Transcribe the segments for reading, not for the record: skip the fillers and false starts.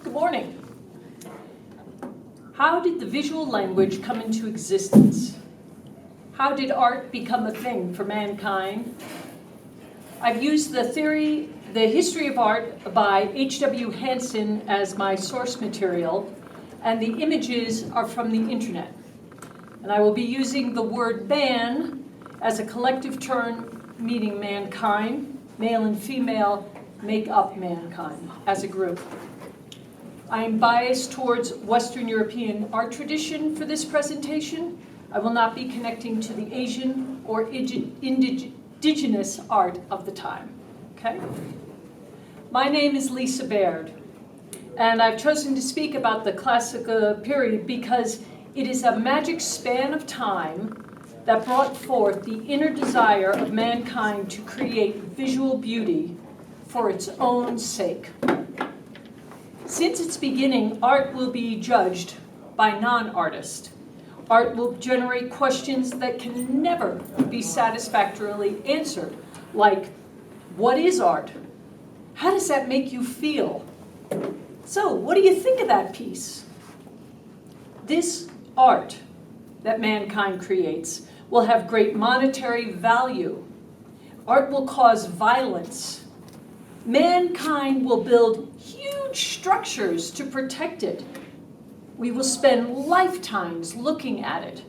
Good morning. How did the visual language come into existence? How did art become a thing for mankind? I've used the history of art by H.W. Hansen as my source material, and the images are from the internet. And I will be using the word man as a collective term meaning mankind, male and female make up mankind as a group. I am biased towards Western European art tradition for this presentation. I will not be connecting to the Asian or indigenous art of the time. Okay? My name is Lisa Baird, and I've chosen to speak about the classical period because it is a magic span of time that brought forth the inner desire of mankind to create visual beauty for its own sake. Since its beginning, art will be judged by non-artists. Art will generate questions that can never be satisfactorily answered, like, what is art? How does that make you feel? So, what do you think of that piece? This art that mankind creates will have great monetary value. Art will cause violence. Mankind will build huge structures to protect it. We will spend lifetimes looking at it,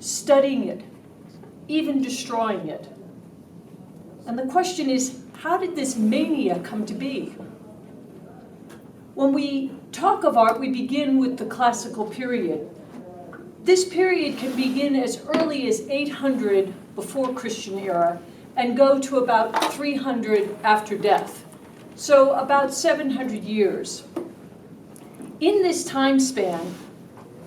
studying it, even destroying it. And the question is, how did this mania come to be? When we talk of art, we begin with the classical period. This period can begin as early as 800 before Christian era and go to about 300 after death. So about 700 years. In this time span,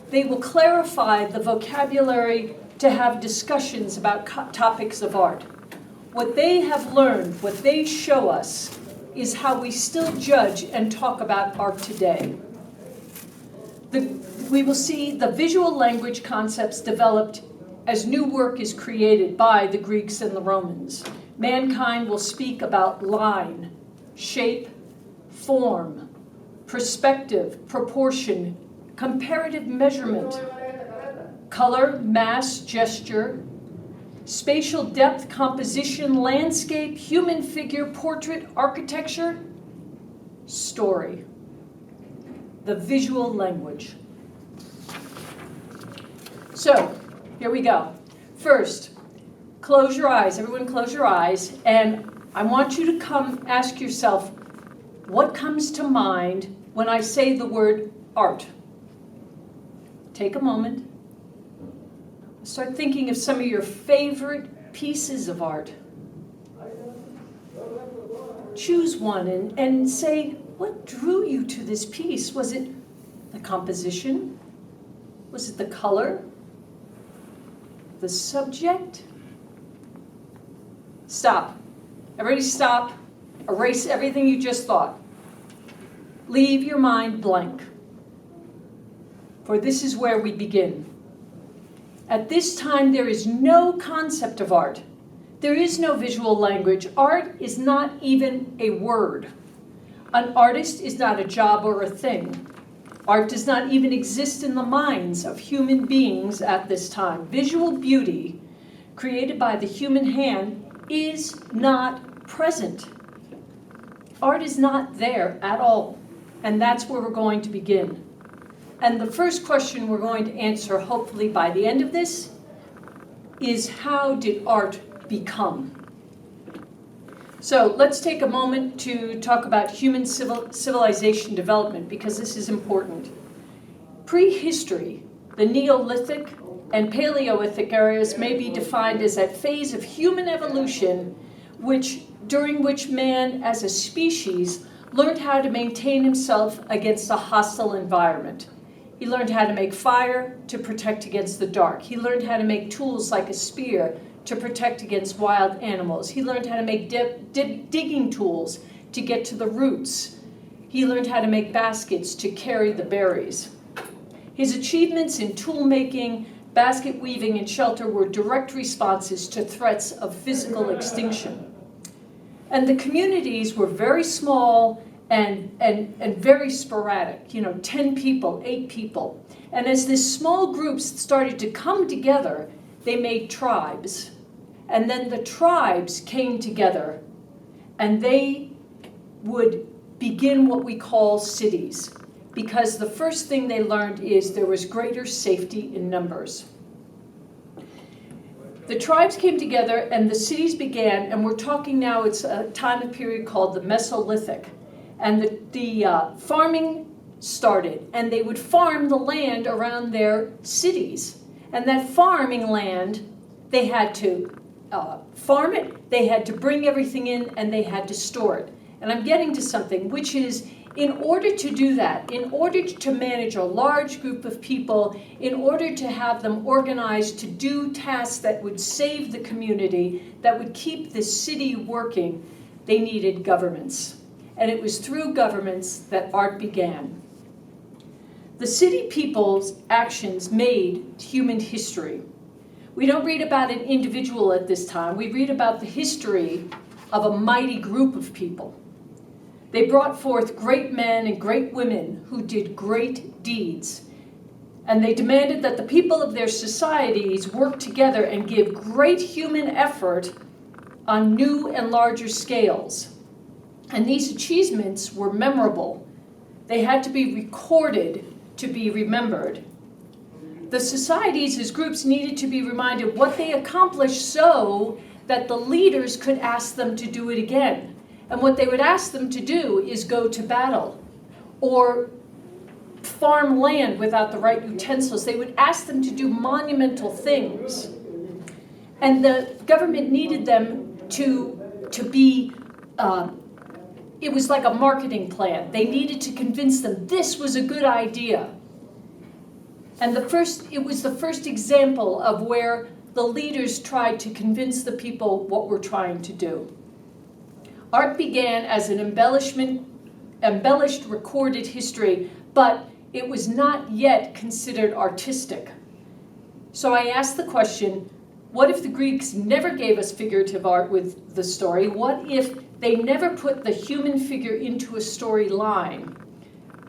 they will clarify the vocabulary to have discussions about topics of art. What they have learned, what they show us, is how we still judge and talk about art today. We will see the visual language concepts developed as new work is created by the Greeks and the Romans. Mankind will speak about line, shape, form, perspective, proportion, comparative measurement, color, mass, gesture, spatial depth, composition, landscape, human figure, portrait, architecture, story. The visual language. So, here we go. First, close your eyes. Everyone close your eyes. And I want you to ask yourself, what comes to mind when I say the word art? Take a moment. Start thinking of some of your favorite pieces of art. Choose one and say, what drew you to this piece? Was it the composition? Was it the color? The subject? Stop. Everybody stop. Erase everything you just thought. Leave your mind blank. For this is where we begin. At this time, there is no concept of art. There is no visual language. Art is not even a word. An artist is not a job or a thing. Art does not even exist in the minds of human beings at this time. Visual beauty, created by the human hand, is not present. Art is not there at all. And that's where we're going to begin. And the first question we're going to answer, hopefully by the end of this, is how did art become? So let's take a moment to talk about human civilization development, because this is important. Prehistory, the Neolithic and Paleolithic eras may be defined as that phase of human evolution during which man as a species learned how to maintain himself against a hostile environment. He learned how to make fire to protect against the dark. He learned how to make tools like a spear to protect against wild animals. He learned how to make digging tools to get to the roots. He learned how to make baskets to carry the berries. His achievements in tool making, basket weaving, and shelter were direct responses to threats of physical extinction. And the communities were very small and very sporadic, 10 people, 8 people. And as this small groups started to come together, they made tribes. And then the tribes came together, and they would begin what we call cities, because the first thing they learned is there was greater safety in numbers. The tribes came together and the cities began, and we're talking now, it's a time period called the Mesolithic. And the farming started, and they would farm the land around their cities. And that farming land, they had to farm it, they had to bring everything in, and they had to store it. And I'm getting to something, which is, in order to do that, in order to manage a large group of people, in order to have them organized to do tasks that would save the community, that would keep the city working, they needed governments. And it was through governments that art began. The city people's actions made human history. We don't read about an individual at this time. We read about the history of a mighty group of people. They brought forth great men and great women who did great deeds. And they demanded that the people of their societies work together and give great human effort on new and larger scales. And these achievements were memorable. They had to be recorded to be remembered. The societies as groups needed to be reminded what they accomplished so that the leaders could ask them to do it again. And what they would ask them to do is go to battle or farm land without the right utensils. They would ask them to do monumental things. And the government needed them to be, it was like a marketing plan. They needed to convince them this was a good idea. And it was the first example of where the leaders tried to convince the people what we're trying to do. Art began as an embellished recorded history, but it was not yet considered artistic. So I asked the question, what if the Greeks never gave us figurative art with the story? What if they never put the human figure into a storyline?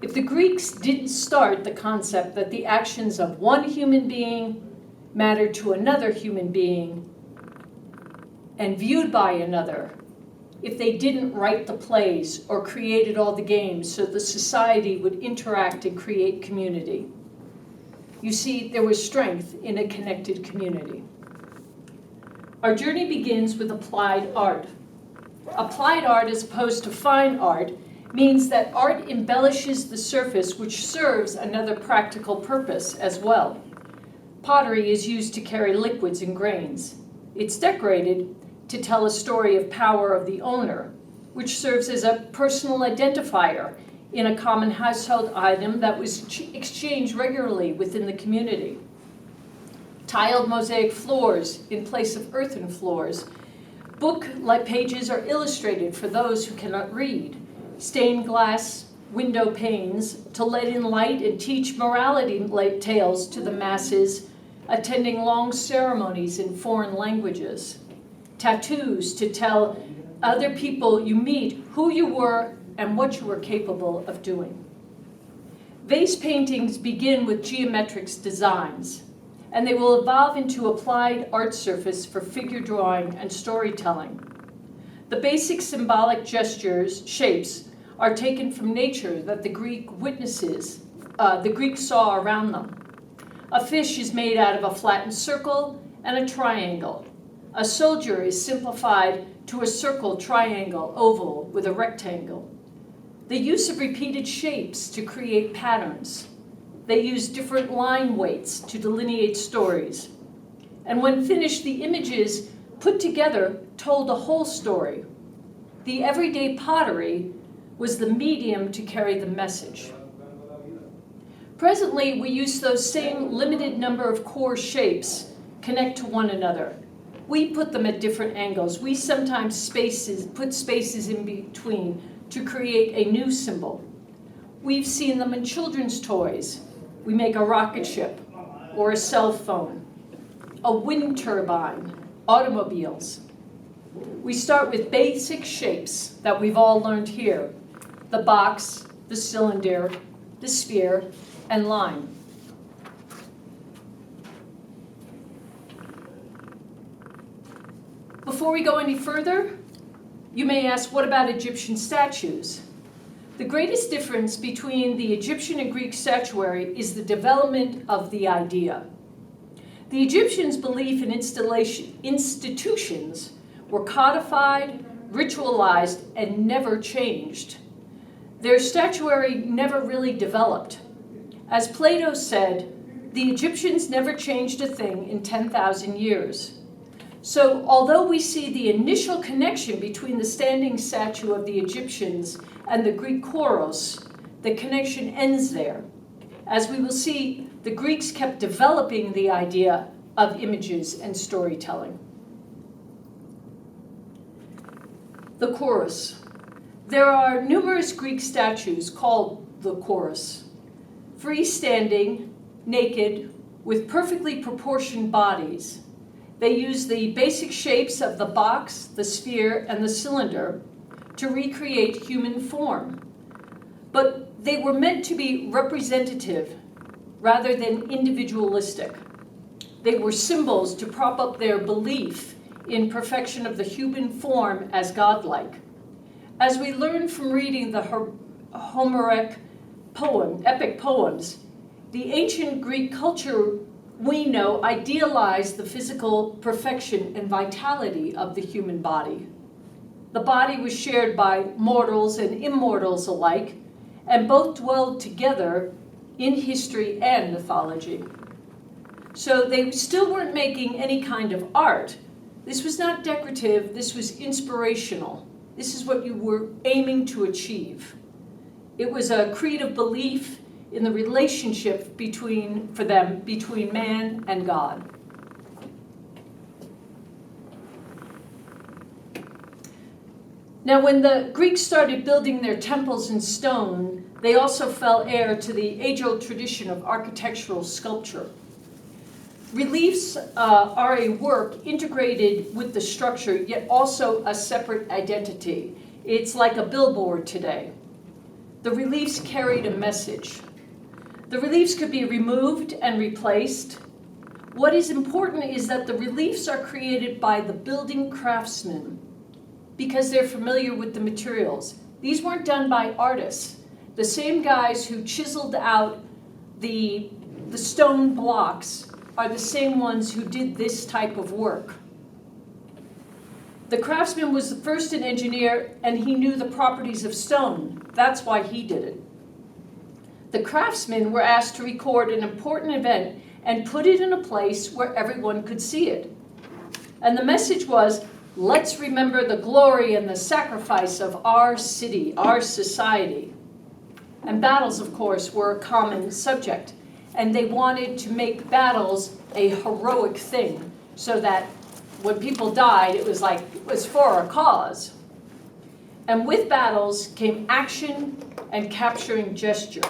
If the Greeks didn't start the concept that the actions of one human being mattered to another human being and viewed by another, if they didn't write the plays or created all the games so the society would interact and create community. You see, there was strength in a connected community. Our journey begins with applied art. Applied art, as opposed to fine art, means that art embellishes the surface, which serves another practical purpose as well. Pottery is used to carry liquids and grains. It's decorated to tell a story of power of the owner, which serves as a personal identifier in a common household item that was exchanged regularly within the community. Tiled mosaic floors in place of earthen floors. Book-like pages are illustrated for those who cannot read. Stained glass window panes to let in light and teach morality tales to the masses attending long ceremonies in foreign languages. Tattoos to tell other people you meet who you were and what you were capable of doing. Vase paintings begin with geometric designs, and they will evolve into applied art surface for figure drawing and storytelling. The basic symbolic gestures, shapes, are taken from nature that the Greeks saw around them. A fish is made out of a flattened circle and a triangle. A soldier is simplified to a circle, triangle, oval with a rectangle. The use of repeated shapes to create patterns. They use different line weights to delineate stories. And when finished, the images put together told a whole story. The everyday pottery was the medium to carry the message. Presently, we use those same limited number of core shapes connect to one another. We put them at different angles. We sometimes put spaces in between to create a new symbol. We've seen them in children's toys. We make a rocket ship or a cell phone, a wind turbine, automobiles. We start with basic shapes that we've all learned here. the box, the cylinder, the sphere, and line. Before we go any further, you may ask, what about Egyptian statues? The greatest difference between the Egyptian and Greek statuary is the development of the idea. The Egyptians' belief in institutions were codified, ritualized, and never changed. Their statuary never really developed. As Plato said, the Egyptians never changed a thing in 10,000 years. So although we see the initial connection between the standing statue of the Egyptians and the Greek chorus, the connection ends there. As we will see, the Greeks kept developing the idea of images and storytelling. The chorus. There are numerous Greek statues called the chorus, freestanding, naked, with perfectly proportioned bodies. They use the basic shapes of the box, the sphere, and the cylinder to recreate human form. But they were meant to be representative rather than individualistic. They were symbols to prop up their belief in perfection of the human form as godlike. As we learn from reading the Homeric epic poems, the ancient Greek culture we know idealized the physical perfection and vitality of the human body. The body was shared by mortals and immortals alike, and both dwelled together in history and mythology. So they still weren't making any kind of art. This was not decorative, this was inspirational. This is what you were aiming to achieve. It was a creed of belief in the relationship between man and God. Now, when the Greeks started building their temples in stone, they also fell heir to the age-old tradition of architectural sculpture. Reliefs are a work integrated with the structure, yet also a separate identity. It's like a billboard today. The reliefs carried a message. The reliefs could be removed and replaced. What is important is that the reliefs are created by the building craftsmen because they're familiar with the materials. These weren't done by artists. The same guys who chiseled out the stone blocks are the same ones who did this type of work. The craftsman was first an engineer, and he knew the properties of stone. That's why he did it. The craftsmen were asked to record an important event and put it in a place where everyone could see it. And the message was, let's remember the glory and the sacrifice of our city, our society. And battles, of course, were a common subject. And they wanted to make battles a heroic thing so that when people died, it was for a cause. And with battles came action and capturing gesture.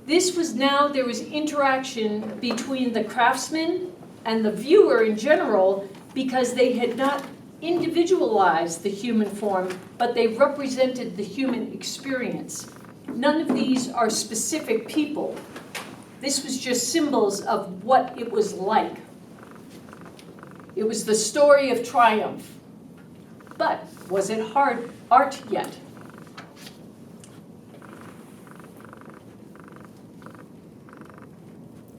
There was interaction between the craftsman and the viewer in general because they had not individualized the human form, but they represented the human experience. None of these are specific people. This was just symbols of what it was like. It was the story of triumph. But was it hard art yet?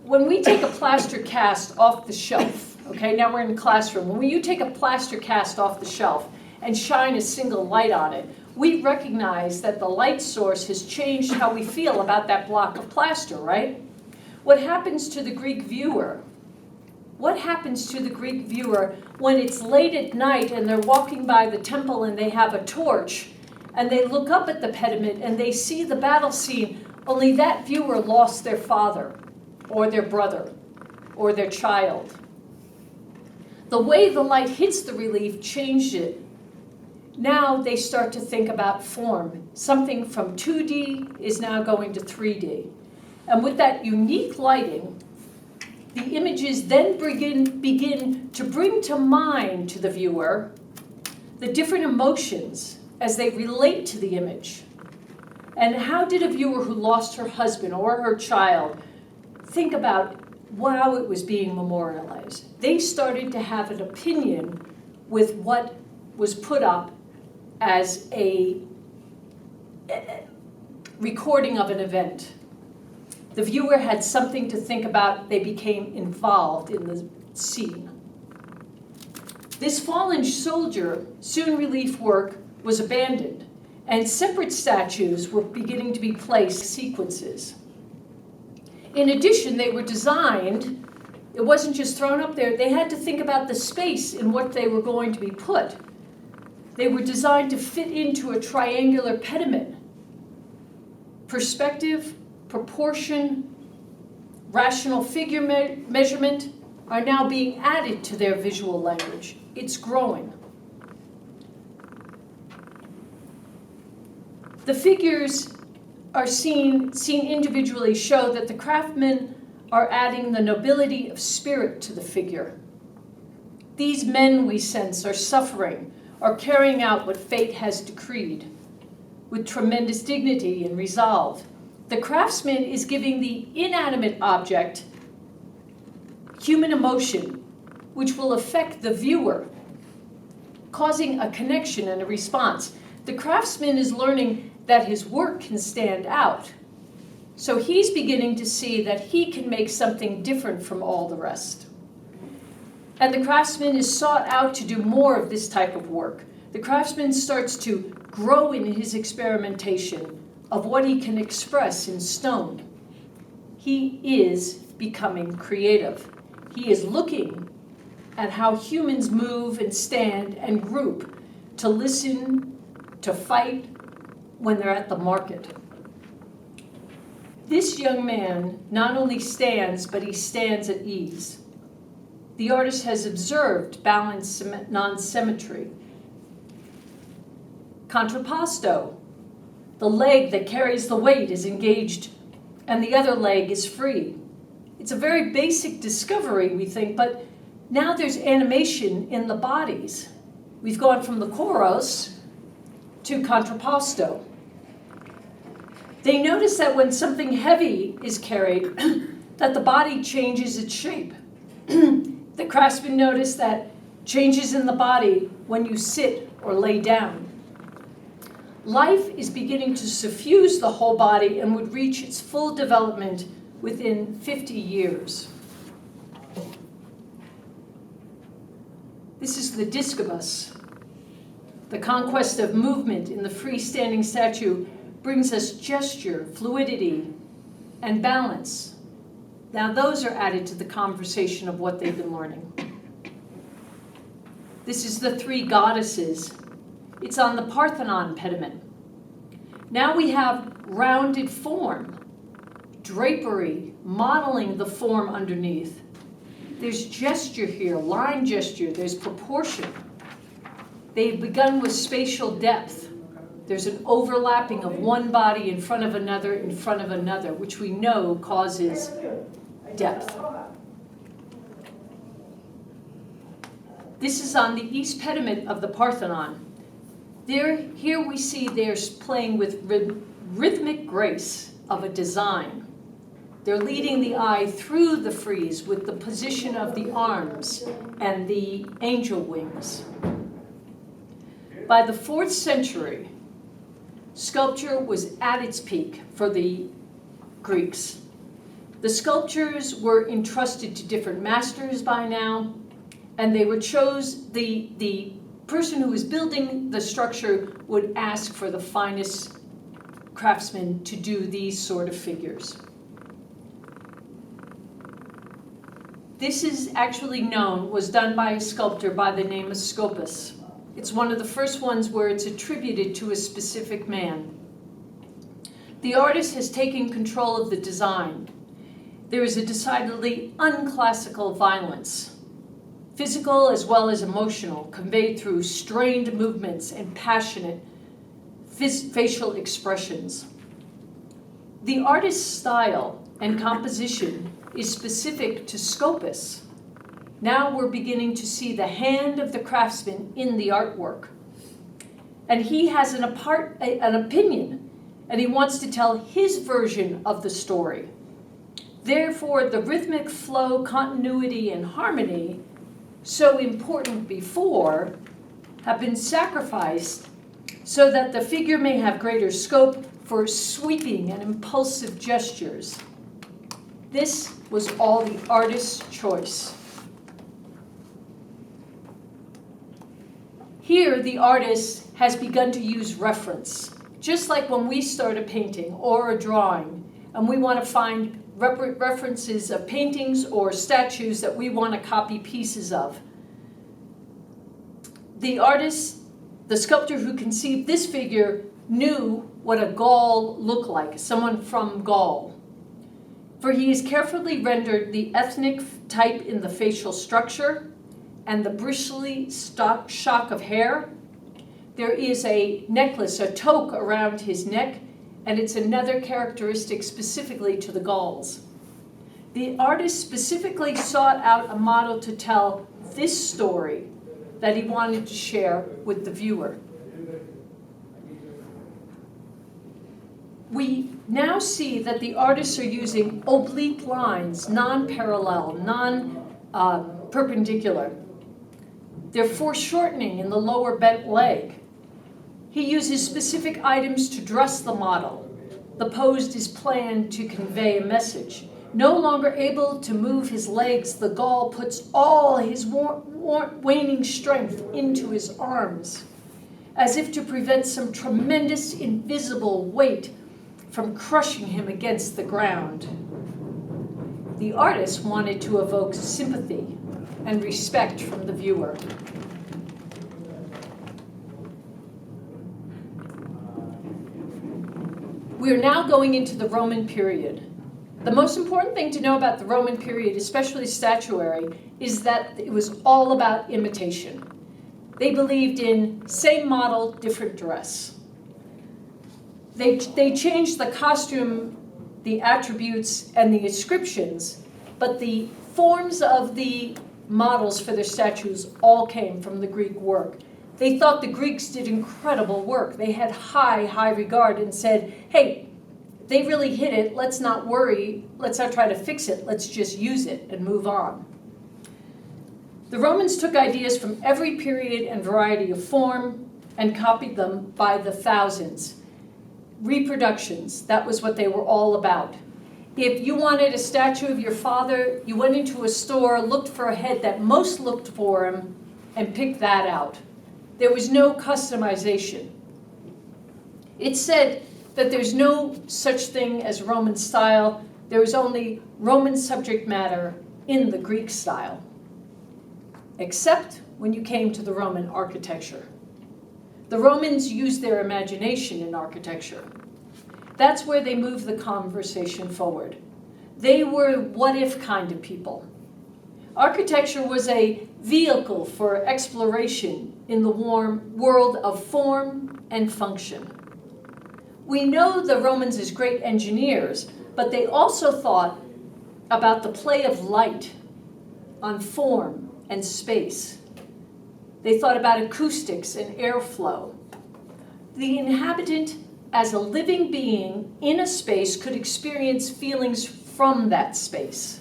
When we take a plaster cast off the shelf, okay, now we're in the classroom. When you take a plaster cast off the shelf and shine a single light on it, we recognize that the light source has changed how we feel about that block of plaster, right? What happens to the Greek viewer? What happens to the Greek viewer when it's late at night and they're walking by the temple and they have a torch and they look up at the pediment and they see the battle scene, only that viewer lost their father or their brother or their child? The way the light hits the relief changed it. Now they start to think about form. Something from 2D is now going to 3D. And with that unique lighting, the images then begin to bring to mind to the viewer the different emotions as they relate to the image? And how did a viewer who lost her husband or her child think about how it was being memorialized? They started to have an opinion with what was put up as a recording of an event. The viewer had something to think about. They became involved in the scene. This fallen soldier, soon relief work was abandoned, and separate statues were beginning to be placed in sequences. In addition, they were designed, it wasn't just thrown up there, they had to think about the space in what they were going to be put. They were designed to fit into a triangular pediment. Perspective, proportion, rational figure measurement are now being added to their visual language. It's growing. The figures are seen individually show that the craftsmen are adding the nobility of spirit to the figure. These men, we sense, are suffering, are carrying out what fate has decreed with tremendous dignity and resolve. The craftsman is giving the inanimate object human emotion, which will affect the viewer, causing a connection and a response. The craftsman is learning that his work can stand out. So he's beginning to see that he can make something different from all the rest. And the craftsman is sought out to do more of this type of work. The craftsman starts to grow in his experimentation of what he can express in stone. He is becoming creative. He is looking at how humans move and stand and group to listen, to fight when they're at the market. This young man not only stands, but he stands at ease. The artist has observed balance, non-symmetry. Contrapposto, the leg that carries the weight is engaged and the other leg is free. It's a very basic discovery, we think, but now there's animation in the bodies. We've gone from the choros to contrapposto. They notice that when something heavy is carried, that the body changes its shape. The craftsman noticed that changes in the body when you sit or lay down. Life is beginning to suffuse the whole body and would reach its full development within 50 years. This is the discobus. The conquest of movement in the freestanding statue brings us gesture, fluidity, and balance. Now those are added to the conversation of what they've been learning. This is the three goddesses. It's on the Parthenon pediment. Now we have rounded form, drapery, modeling the form underneath. There's gesture here, line gesture, there's proportion. They've begun with spatial depth. There's an overlapping of one body in front of another, which we know causes depth. This is on the east pediment of the Parthenon. Here we see they're playing with rhythmic grace of a design. They're leading the eye through the frieze with the position of the arms and the angel wings. By the 4th century, sculpture was at its peak for the Greeks. The sculptures were entrusted to different masters by now, and they would the person who was building the structure would ask for the finest craftsmen to do these sort of figures. This is actually was done by a sculptor by the name of Scopas. It's one of the first ones where it's attributed to a specific man. The artist has taken control of the design. There is a decidedly unclassical violence, physical as well as emotional, conveyed through strained movements and passionate facial expressions. The artist's style and composition is specific to Scopas. Now we're beginning to see the hand of the craftsman in the artwork. and he has an opinion, and he wants to tell his version of the story. Therefore, the rhythmic flow, continuity, and harmony, so important before, have been sacrificed so that the figure may have greater scope for sweeping and impulsive gestures. This was all the artist's choice. Here, the artist has begun to use reference, just like when we start a painting or a drawing, and we want to find references of paintings or statues that we want to copy pieces of. The artist, the sculptor who conceived this figure, knew what a Gaul looked like, someone from Gaul. For he has carefully rendered the ethnic type in the facial structure and the bristly shock of hair. There is a necklace, a toque around his neck, and it's another characteristic specifically to the Gauls. The artist specifically sought out a model to tell this story that he wanted to share with the viewer. We now see that the artists are using oblique lines, non-parallel, non-perpendicular. They're foreshortening in the lower bent leg. He uses specific items to dress the model. The pose is planned to convey a message. No longer able to move his legs, the Gaul puts all his waning strength into his arms, as if to prevent some tremendous invisible weight from crushing him against the ground. The artist wanted to evoke sympathy and respect from the viewer. We are now going into the Roman period. The most important thing to know about the Roman period, especially statuary, is that it was all about imitation. They believed in same model, different dress. They changed the costume, the attributes, and the inscriptions, but the forms of the models for their statues all came from the Greek work. They thought the Greeks did incredible work. They had high regard and said, hey, they really hit it, let's not worry, let's not try to fix it, let's just use it and move on. The Romans took ideas from every period and variety of form and copied them by the thousands. Reproductions, that was what they were all about. If you wanted a statue of your father, you went into a store, looked for a head that most looked for him, and picked that out. There was no customization. It's said that there's no such thing as Roman style. There was only Roman subject matter in the Greek style, except when you came to the Roman architecture. The Romans used their imagination in architecture. That's where they moved the conversation forward. They were what-if kind of people. Architecture was a vehicle for exploration in the warm world of form and function. We know the Romans as great engineers, but they also thought about the play of light on form and space. They thought about acoustics and airflow. The inhabitant, as a living being in a space, could experience feelings from that space.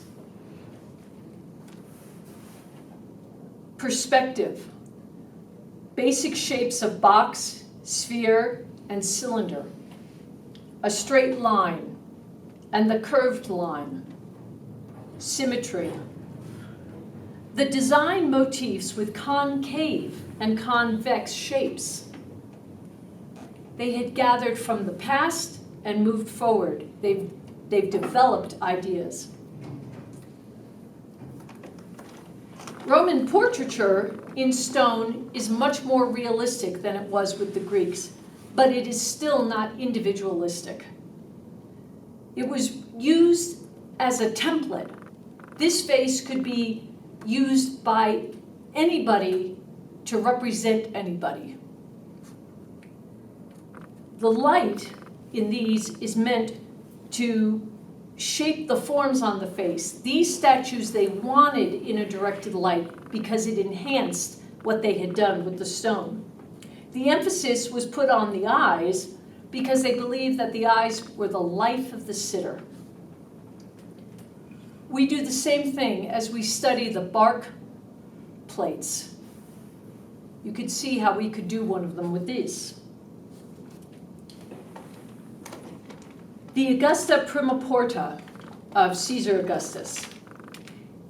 Perspective. Basic shapes of box, sphere, and cylinder. A straight line and the curved line. Symmetry. The design motifs with concave and convex shapes. They had gathered from the past and moved forward. They've developed ideas. Roman portraiture in stone is much more realistic than it was with the Greeks, but it is still not individualistic. It was used as a template. This face could be used by anybody to represent anybody. The light in these is meant to shape the forms on the face. These statues they wanted in a directed light because it enhanced what they had done with the stone. The emphasis was put on the eyes because they believed that the eyes were the life of the sitter. We do the same thing as we study the bark plates. You could see how we could do one of them with these. The Augusta Primoporta of Caesar Augustus.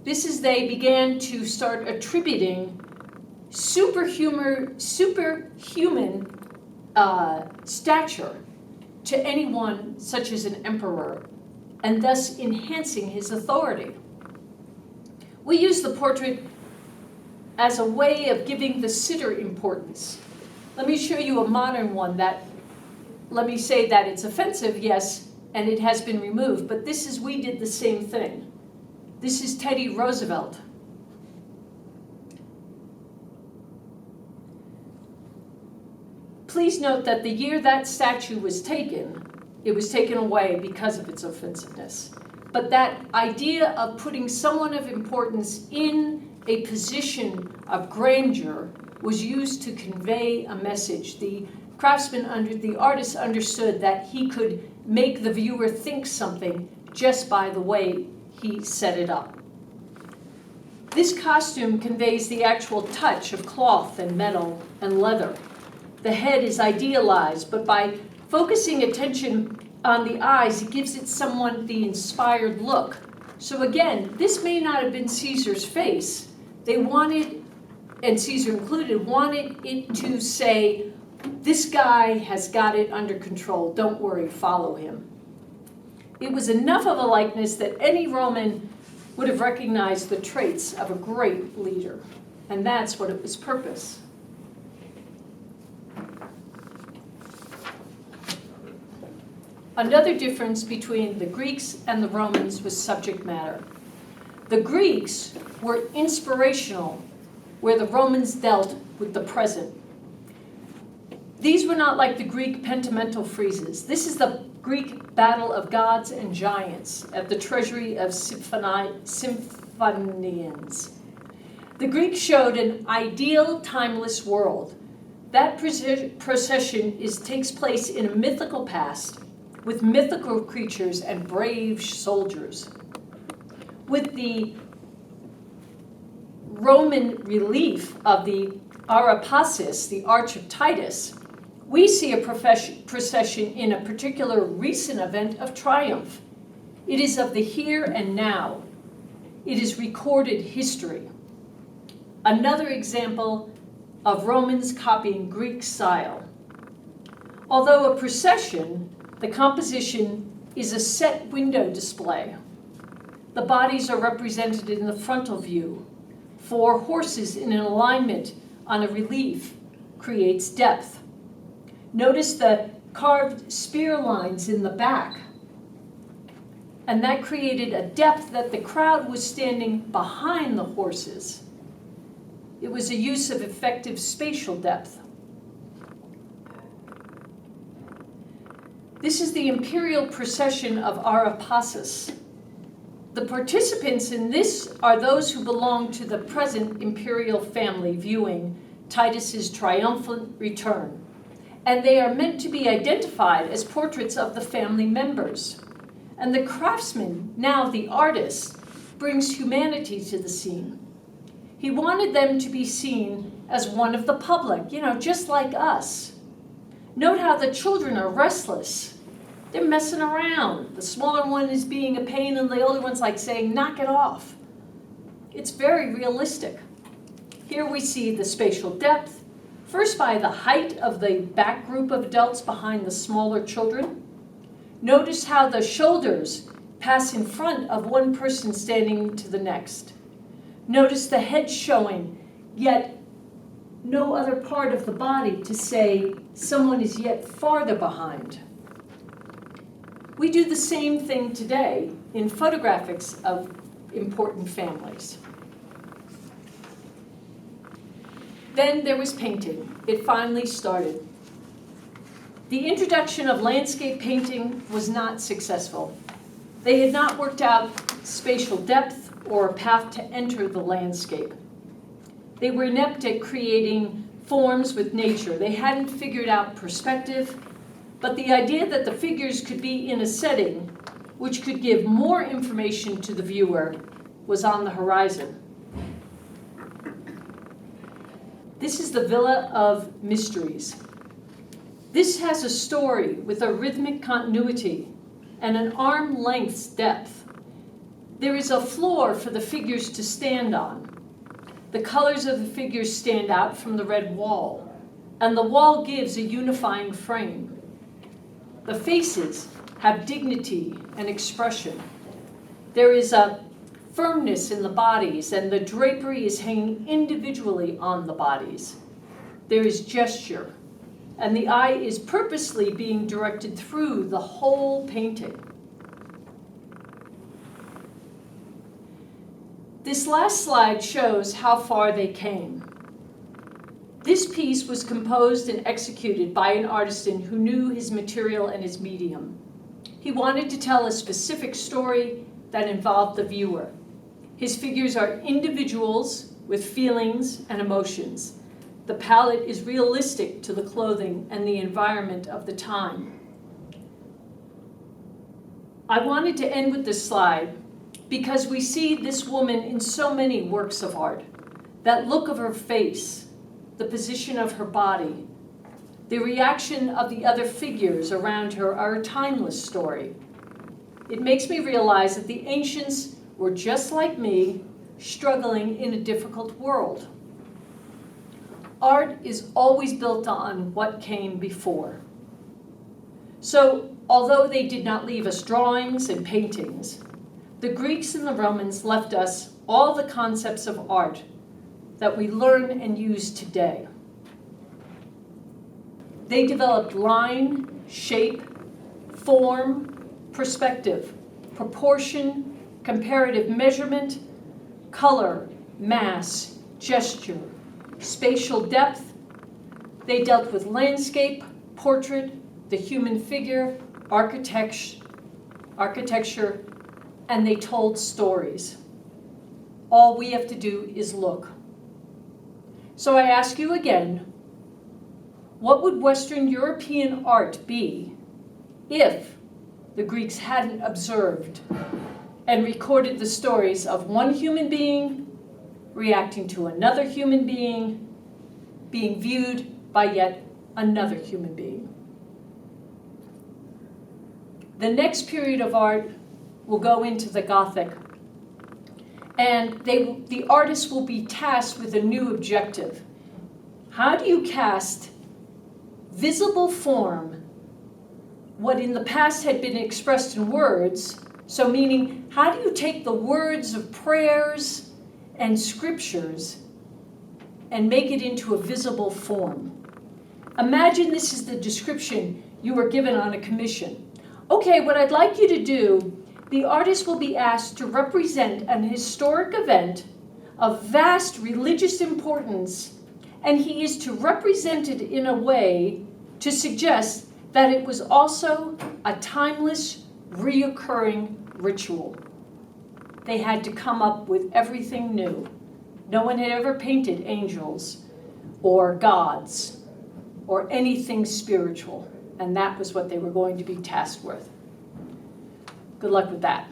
This is they began to start attributing superhuman stature to anyone such as an emperor, and thus enhancing his authority. We use the portrait as a way of giving the sitter importance. Let me show you a modern one that, let me say that it's offensive, yes, and it has been removed, but we did the same thing. This is Teddy Roosevelt. Please note that the year that statue was taken, it was taken away because of its offensiveness. But that idea of putting someone of importance in a position of grandeur was used to convey a message. The artist understood that he could make the viewer think something just by the way he set it up. This costume conveys the actual touch of cloth and metal and leather. The head is idealized, but by focusing attention on the eyes, it gives it somewhat the inspired look. So again, this may not have been Caesar's face. They wanted, and Caesar included, wanted it to say, this guy has got it under control, don't worry, follow him. It was enough of a likeness that any Roman would have recognized the traits of a great leader, and that's what it was purpose. Another difference between the Greeks and the Romans was subject matter. The Greeks were inspirational, where the Romans dealt with the present. These were not like the Greek pentamental friezes. This is the Greek battle of gods and giants at the treasury of Symphonians. The Greeks showed an ideal, timeless world. That procession takes place in a mythical past with mythical creatures and brave soldiers. With the Roman relief of the Apostas, the Arch of Titus, we see a procession in a particular recent event of triumph. It is of the here and now. It is recorded history. Another example of Romans copying Greek style. Although a procession, the composition is a set window display. The bodies are represented in the frontal view. 4 horses in an alignment on a relief creates depth. Notice the carved spear lines in the back. And that created a depth that the crowd was standing behind the horses. It was a use of effective spatial depth. This is the Imperial procession of our Apostas. The participants in this are those who belong to the present Imperial family viewing Titus's triumphant return. And they are meant to be identified as portraits of the family members. And the craftsman, now the artist, brings humanity to the scene. He wanted them to be seen as one of the public, just like us. Note how the children are restless. They're messing around. The smaller one is being a pain, and the older one's like saying, knock it off. It's very realistic. Here we see the spatial depth, first by the height of the back group of adults behind the smaller children. Notice how the shoulders pass in front of one person standing to the next. Notice the head showing, yet no other part of the body to say someone is yet farther behind. We do the same thing today in photographics of important families. Then there was painting. It finally started. The introduction of landscape painting was not successful. They had not worked out spatial depth or a path to enter the landscape. They were inept at creating forms with nature. They hadn't figured out perspective, but the idea that the figures could be in a setting which could give more information to the viewer was on the horizon. This is the Villa of Mysteries. This has a story with a rhythmic continuity and an arm-length depth. There is a floor for the figures to stand on. The colors of the figures stand out from the red wall, and the wall gives a unifying frame. The faces have dignity and expression. There is a firmness in the bodies, and the drapery is hanging individually on the bodies. There is gesture, and the eye is purposely being directed through the whole painting. This last slide shows how far they came. This piece was composed and executed by an artisan who knew his material and his medium. He wanted to tell a specific story that involved the viewer. His figures are individuals with feelings and emotions. The palette is realistic to the clothing and the environment of the time. I wanted to end with this slide because we see this woman in so many works of art. That look of her face, the position of her body, the reaction of the other figures around her are a timeless story. It makes me realize that the ancients were just like me, struggling in a difficult world. Art is always built on what came before. So, although they did not leave us drawings and paintings, the Greeks and the Romans left us all the concepts of art that we learn and use today. They developed line, shape, form, perspective, proportion, comparative measurement, color, mass, gesture, spatial depth. They dealt with landscape, portrait, the human figure, architecture, and they told stories. All we have to do is look. So I ask you again, what would Western European art be if the Greeks hadn't observed and recorded the stories of one human being reacting to another human being, being viewed by yet another human being? The next period of art will go into the Gothic, and the artists will be tasked with a new objective. How do you cast visible form what in the past had been expressed in words? So meaning, how do you take the words of prayers and scriptures and make it into a visible form? Imagine this is the description you were given on a commission. Okay, what I'd like you to do, the artist will be asked to represent an historic event of vast religious importance, and he is to represent it in a way to suggest that it was also a timeless, reoccurring ritual. They had to come up with everything new. No one had ever painted angels or gods or anything spiritual, and that was what they were going to be tasked with. Good luck with that.